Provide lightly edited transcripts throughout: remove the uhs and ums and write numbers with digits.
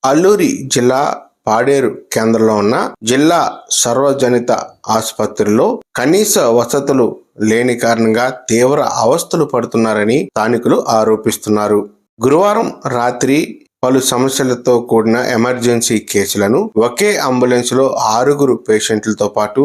అల్లూరి జిల్లా పాడేరు కేంద్రంలో ఉన్న జిల్లా సర్వజనిత ఆసుపత్రిలో కనీస వసతులు లేని కారణంగా తీవ్ర అవస్థలు పడుతున్నారని స్థానికులు ఆరోపిస్తున్నారు. గురువారం రాత్రి పలు సమస్యలతో కూడిన ఎమర్జెన్సీ కేసులను ఒకే అంబులెన్స్ లో 6 పేషెంట్లతో పాటు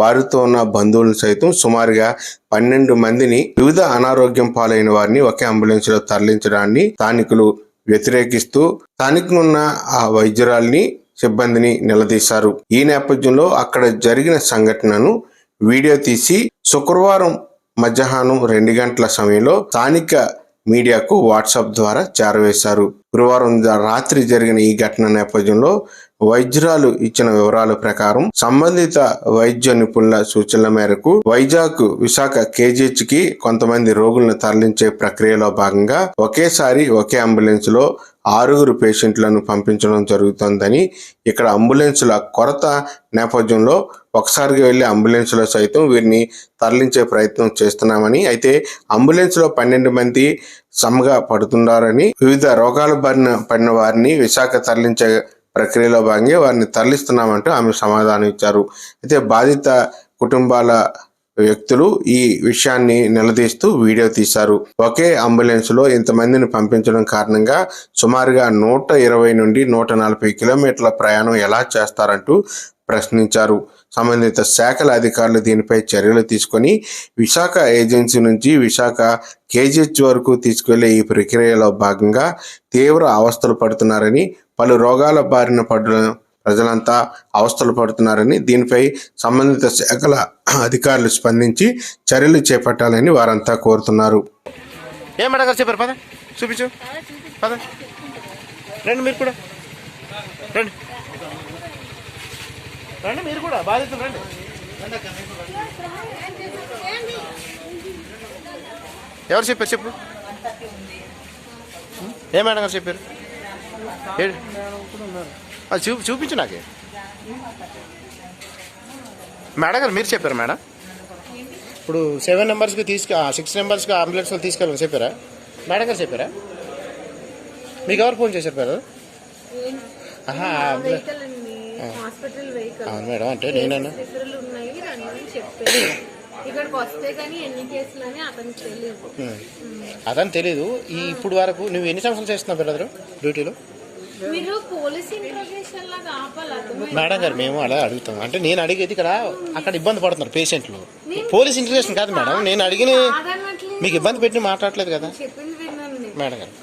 వారితో ఉన్న బంధువులను సైతం సుమారుగా 12 మందిని వివిధ అనారోగ్యం పాలైన వారిని ఒకే అంబులెన్స్ లో తరలించడాన్ని స్థానికులు వ్యతిరేకిస్తూ స్థానికంగా ఉన్న ఆ వైద్యురాలిని సిబ్బందిని నిలదీశారు. ఈ నేపథ్యంలో అక్కడ జరిగిన సంఘటనను వీడియో తీసి శుక్రవారం మధ్యాహ్నం 2 గంటల సమయంలో స్థానిక మీడియాకు వాట్సాప్ ద్వారా చేరవేశారు. గురువారం రాత్రి జరిగిన ఈ ఘటన నేపథ్యంలో వైద్యురాలు ఇచ్చిన వివరాల ప్రకారం సంబంధిత వైద్య నిపుణుల సూచనల మేరకు వైజాగ్ విశాఖ KGH కి కొంతమంది రోగులను తరలించే ప్రక్రియలో భాగంగా ఒకేసారి ఒకే అంబులెన్స్ లో 6 పేషెంట్లను పంపించడం జరుగుతుందని, ఇక్కడ అంబులెన్సుల కొరత నేపథ్యంలో ఒకసారిగా వెళ్లి అంబులెన్స్ లో సైతం వీరిని తరలించే ప్రయత్నం చేస్తున్నామని, అయితే అంబులెన్స్ లో 12 మంది సమ్గా పడుతున్నారని, వివిధ రోగాల బారిన పడిన వారిని విశాఖ తరలించే ప్రక్రియలో భాగంగా వారిని తరలిస్తున్నామంటూ ఆమె సమాధానం ఇచ్చారు. అయితే బాధిత కుటుంబాల వ్యక్తులు ఈ విషయాన్ని నిలదీస్తూ వీడియో తీశారు. ఒకే అంబులెన్స్ లో ఇంతమందిని పంపించడం కారణంగా సుమారుగా 120 నుండి 140 కిలోమీటర్ల ప్రయాణం ఎలా చేస్తారంటూ ప్రశ్నించారు. సంబంధిత శాఖల అధికారులు దీనిపై చర్యలు తీసుకొని విశాఖ ఏజెన్సీ నుంచి విశాఖ KGH వరకు తీసుకెళ్లే ఈ ప్రక్రియలో భాగంగా తీవ్ర అవస్థలు పడుతున్నారని, పలు రోగాల బారిన పడిన ప్రజలంతా అవస్థలు పడుతున్నారని, దీనిపై సంబంధిత శాఖల అధికారులు స్పందించి చర్యలు చేపట్టాలని వారంతా కోరుతున్నారు. ఏమడగారు చెప్పారు? పద చూపించు, పద రండి, మీరు కూడా రండి, రండి, మీరు కూడా బాధితులు రండి. ఎవరు చెప్పారు? చెప్పు, ఏమడగారు చెప్పారు? చూపించు నాకే. మేడం గారు మీరు చెప్పారు మేడం? ఇప్పుడు 7 నెంబర్స్కి 6 నెంబర్స్కి అంబులెన్స్లో తీసుకెళ్ళమని చెప్పారా మేడం గారు? చెప్పారా? మీకు ఎవరు ఫోన్ చేశారు మేడం? అవును మేడం, అంటే నేను అతను తెలీదు. ఈ ఇప్పుడు వరకు నువ్వు ఎన్ని సంవత్సరాలు చేస్తున్నావు బ్రదర్ డ్యూటీలో? మేడం గారు మేము అలా అడుగుతాం, అంటే నేను అడిగేది ఇక్కడ అక్కడ ఇబ్బంది పడుతున్నారు పేషెంట్లు. పోలీస్ ఇంటర్వ్యూషన్ కాదు మేడం, నేను అడిగిన మీకు ఇబ్బంది పెట్టి మాట్లాడలేదు కదా మేడం గారు.